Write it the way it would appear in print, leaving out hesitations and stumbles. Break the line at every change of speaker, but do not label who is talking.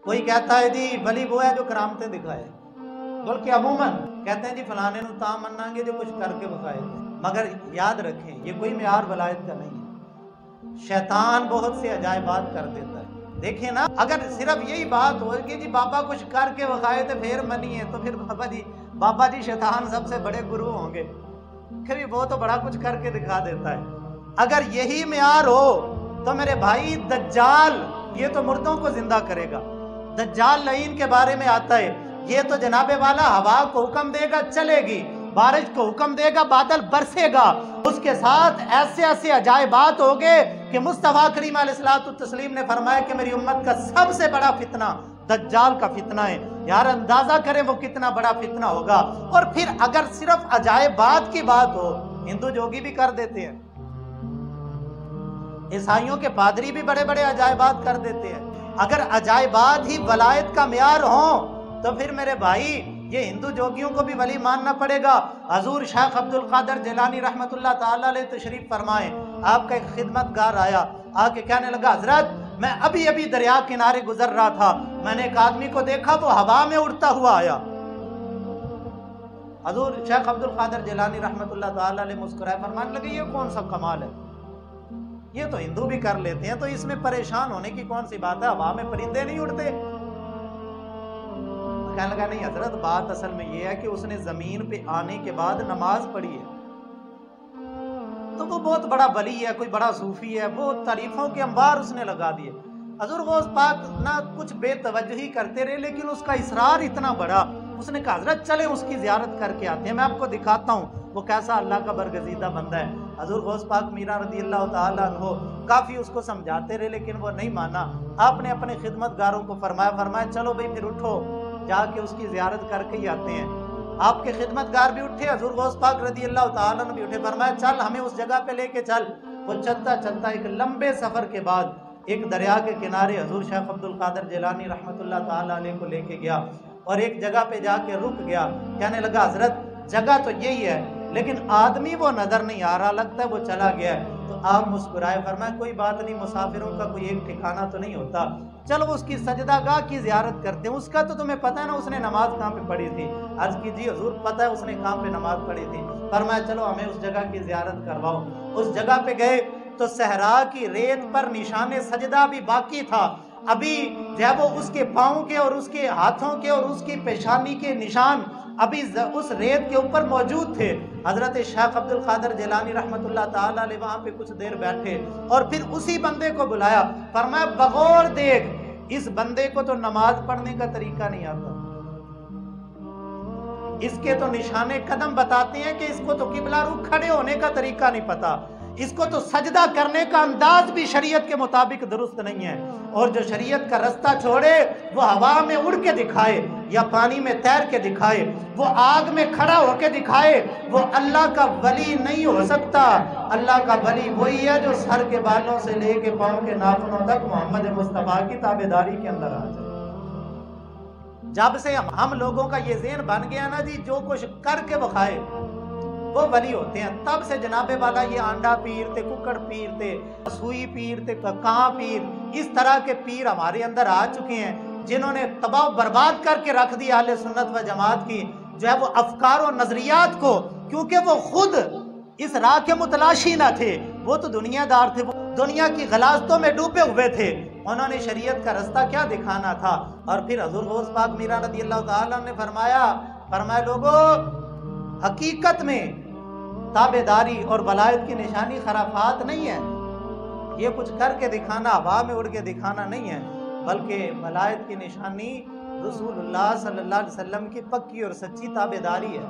کوئی کہتا ہے جی ولی وہ ہے جو کرامتیں دکھائے، بلکہ عموماً کہتے ہیں جی فلانے نو تاں مننا گے جو کچھ کر کے بخائے، مگر یاد رکھیں یہ کوئی معیار ولایت کا نہیں ہے۔ شیطان بہت سے عجائبات کر دیتا ہے۔ دیکھیں نا، اگر صرف یہی بات ہو کہ جی بابا کچھ کر کے بخائے تو پھر منیے، تو پھر بابا جی شیطان سب سے بڑے گرو ہوں گے، پھر وہ تو بڑا کچھ کر کے دکھا دیتا ہے۔ اگر یہی معیار ہو تو میرے بھائی دجال یہ تو مردوں کو زندہ کرے گا۔ دجال لعین کے بارے میں آتا ہے، یہ تو جناب والا ہوا کو حکم دے گا چلے گی، بارش کو حکم دے گا بادل برسے گا، اس کے ساتھ ایسے ایسے عجائبات ہوگے کہ مصطفیٰ کریم علیہ الصلوۃ والتسلیم نے فرمایا کہ میری امت کا سب سے بڑا فتنہ دجال کا فتنہ ہے۔ یار اندازہ کریں وہ کتنا بڑا فتنہ ہوگا۔ اور پھر اگر صرف عجائبات کی بات ہو، ہندو جوگی بھی کر دیتے ہیں، عیسائیوں کے پادری بھی بڑے بڑے عجائبات کر دیتے ہیں۔ اگر عجائبات ہی ولایت کا معیار ہوں تو پھر میرے بھائی یہ ہندو جوگیوں کو بھی ولی ماننا پڑے گا۔ حضور شیخ عبد القادر جیلانی رحمۃ اللہ تعالی علیہ تشریف فرمائے، آپ کا ایک خدمت گار آیا، آ کے کہنے لگا حضرت میں ابھی ابھی دریا کنارے گزر رہا تھا، میں نے ایک آدمی کو دیکھا وہ ہوا میں اڑتا ہوا آیا۔ حضور شیخ عبد القادر جیلانی رحمۃ اللہ تعالی علیہ مسکرائے، فرمانے لگے یہ کون سا کمال ہے، یہ تو ہندو بھی کر لیتے ہیں، تو اس میں پریشان ہونے کی کون سی بات ہے، ہوا میں پرندے نہیں اڑتے۔ کہنے لگا نہیں حضرت بات اصل میں یہ ہے کہ اس نے زمین پہ آنے کے بعد نماز پڑھی ہے، تو وہ بہت بڑا ولی ہے، کوئی بڑا صوفی ہے، وہ تعریفوں کے انبار اس نے لگا دیے۔ حضور غوث پاک نہ کچھ بے توجہی کرتے رہے، لیکن اس کا اصرار اتنا بڑا، اس نے کہا حضرت چلیں اس کی زیارت کر کے آتے ہیں، میں آپ کو دکھاتا ہوں وہ کیسا اللہ کا برگزیدہ بندہ ہے۔ حضور غوث پاک میرا رضی اللہ تعالیٰ عنہ کافی اس کو سمجھاتے رہے، لیکن وہ نہیں مانا۔ آپ نے اپنے خدمت گاروں کو فرمایا چلو بھائی پھر اٹھو، جا کے اس کی زیارت کر کے ہی آتے ہیں۔ آپ کے خدمت گار بھی اٹھے، حضور غوث پاک رضی اللہ تعالیٰ عنہ بھی اٹھے، فرمایا چل ہمیں اس جگہ پہ لے کے چل۔ وہ چلتا چلتا ایک لمبے سفر کے بعد ایک دریا کے کنارے حضور شیخ عبد القادر جیلانی رحمۃ اللہ تعالیٰ علیہ کو لے کے گیا، اور ایک جگہ پہ جا کے رک گیا۔ کہنے لگا حضرت جگہ تو یہی ہے لیکن آدمی وہ نظر نہیں آ رہا، لگتا ہے وہ چلا گیا ہے۔ تو آپ مسکرائے، فرمایا کوئی بات نہیں، مسافروں کا کوئی ایک ٹھکانہ تو نہیں ہوتا، چلو اس کی سجدہ گاہ کی زیارت کرتے ہیں، اس کا تو تمہیں پتہ ہے نا اس نے نماز کہاں پہ پڑھی تھی۔ عرض کی جی حضور پتہ ہے اس نے کہاں پہ نماز پڑھی تھی۔ فرمایا چلو ہمیں اس جگہ کی زیارت کرواؤ۔ اس جگہ پہ گئے تو صحرا کی ریت پر نشان سجدہ بھی باقی تھا، ابھی جب وہ اس کے پاؤں کے اور اس کے ہاتھوں کے اور اس کی پیشانی کے نشان ابھی اس ریت کے اوپر موجود تھے۔ حضرت شیخ عبد القادر جیلانی رحمۃ اللہ تعالیٰ علیہ وہاں پہ کچھ دیر بیٹھے اور پھر اسی بندے کو بلایا، فرمایا بغور دیکھ اس بندے کو تو نماز پڑھنے کا طریقہ نہیں آتا، اس کے تو نشانے قدم بتاتے ہیں کہ اس کو تو قبلہ رخ کھڑے ہونے کا طریقہ نہیں پتا، اس کو تو سجدہ کرنے کا انداز بھی شریعت کے مطابق درست نہیں ہے، اور جو شریعت کا رستہ چھوڑے وہ ہوا میں اڑ کے دکھائے یا پانی میں تیر کے دکھائے، وہ آگ میں کھڑا ہو کے دکھائے، وہ اللہ کا ولی نہیں ہو سکتا۔ اللہ کا ولی وہی ہے جو سر کے بالوں سے لے کے پاؤں کے ناخنوں تک محمد مصطفیٰ کی تابعداری کے اندر آ جائے۔ جب سے ہم لوگوں کا یہ ذہن بن گیا نا جی جو کچھ کر کے بخائے وہ ولی ہوتے ہیں، تب سے جناب والا یہ آنڈا پیر تے، ککڑ پیر تے، سوئی پیر تے، کہاں پیر، اس طرح کے پیر ہمارے اندر آ چکے ہیں جنہوں نے تباہ و برباد کر کے رکھ دی اہل سنت و جماعت کی جو ہے وہ افکار و نظریات کو، کیونکہ وہ خود اس راہ کے متلاشی نہ تھے، وہ تو دنیا دار تھے، وہ دنیا کی غلاظتوں میں ڈوبے ہوئے تھے، انہوں نے شریعت کا رستہ کیا دکھانا تھا۔ اور پھر حضور غوث پاک میرا رضی اللہ تعالیٰ نے فرمایا لوگوں حقیقت میں تابعداری اور ولایت کی نشانی خرافات نہیں ہے، یہ کچھ کر کے دکھانا، ہوا میں اڑ کے دکھانا نہیں ہے، بلکہ ولایت کی نشانی رسول اللہ صلی اللہ علیہ وسلم کی پکی اور سچی تابعداری ہے۔